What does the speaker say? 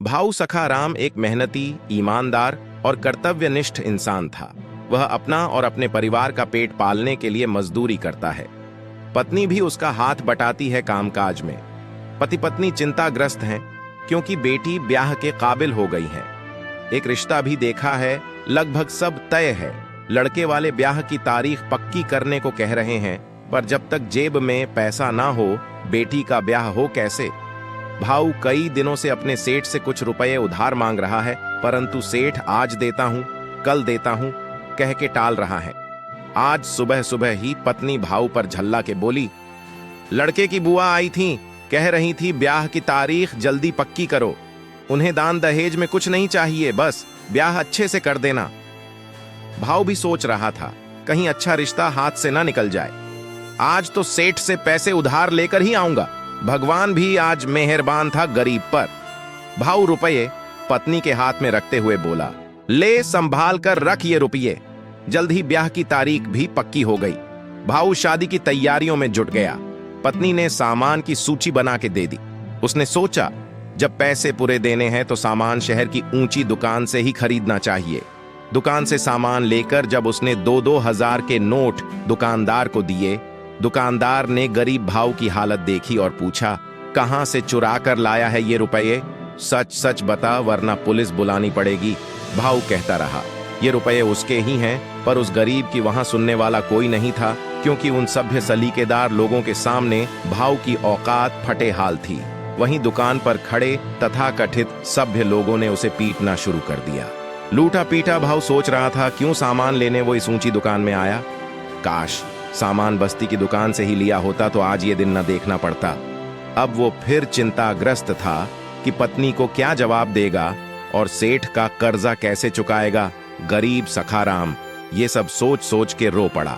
भाऊ सखाराम एक मेहनती, ईमानदार और कर्तव्यनिष्ठ इंसान था। वह अपना और अपने परिवार का पेट पालने के लिए मजदूरी करता है। पत्नी भी उसका हाथ बटाती है कामकाज में। पति पत्नी चिंताग्रस्त हैं क्योंकि बेटी ब्याह के काबिल हो गई है। एक रिश्ता भी देखा है, लगभग सब तय है। लड़के वाले ब्याह की तारीख पक्की करने को कह रहे हैं, पर जब तक जेब में पैसा ना हो बेटी का ब्याह हो कैसे। भाऊ कई दिनों से अपने सेठ से कुछ रुपए उधार मांग रहा है, परंतु सेठ आज देता हूं, कल देता हूं कह के टाल रहा है। आज सुबह सुबह ही पत्नी भाऊ पर झल्ला के बोली, लड़के की बुआ आई थी, कह रही थी ब्याह की तारीख जल्दी पक्की करो। उन्हें दान दहेज में कुछ नहीं चाहिए, बस ब्याह अच्छे से कर देना। भाऊ भी सोच रहा था कहीं अच्छा रिश्ता हाथ से ना निकल जाए। आज तो सेठ से पैसे उधार लेकर ही आऊंगा। भगवान भी आज मेहरबान था गरीब पर। भाऊ रुपये पत्नी के हाथ में रखते हुए बोला, ले संभाल कर रख ये रुपये। जल्द ही ब्याह की तारीख भी पक्की हो गई। भाऊ शादी की तैयारियों में जुट गया। पत्नी ने सामान की सूची बना के दे दी। उसने सोचा जब पैसे पूरे देने हैं तो सामान शहर की ऊंची दुकान से ही खरीदना चाहिए। दुकान से सामान लेकर जब उसने 2-2 हजार के नोट दुकानदार को दिए, दुकानदार ने गरीब भाऊ की हालत देखी और पूछा, कहां से चुरा कर लाया है ये रुपये? सच सच बता वरना पुलिस बुलानी पड़ेगी। भाऊ कहता रहा, ये रुपये उसके ही हैं, पर उस गरीब की वहां सुनने वाला कोई नहीं था, क्योंकि उन सभ्य सलीकेदार लोगों के सामने भाऊ की औकात फटे हाल थी। वहीं दुकान पर खड़े तथाकथित सभ्य लोगों ने उसे पीटना शुरू कर दिया। लूटा पीटा भाऊ सोच रहा था क्यों सामान लेने वो इस ऊंची दुकान में आया। काश सामान बस्ती की दुकान से ही लिया होता तो आज ये दिन न देखना पड़ता। अब वो फिर चिंताग्रस्त था कि पत्नी को क्या जवाब देगा और सेठ का कर्जा कैसे चुकाएगा। गरीब सखाराम ये सब सोच सोच के रो पड़ा।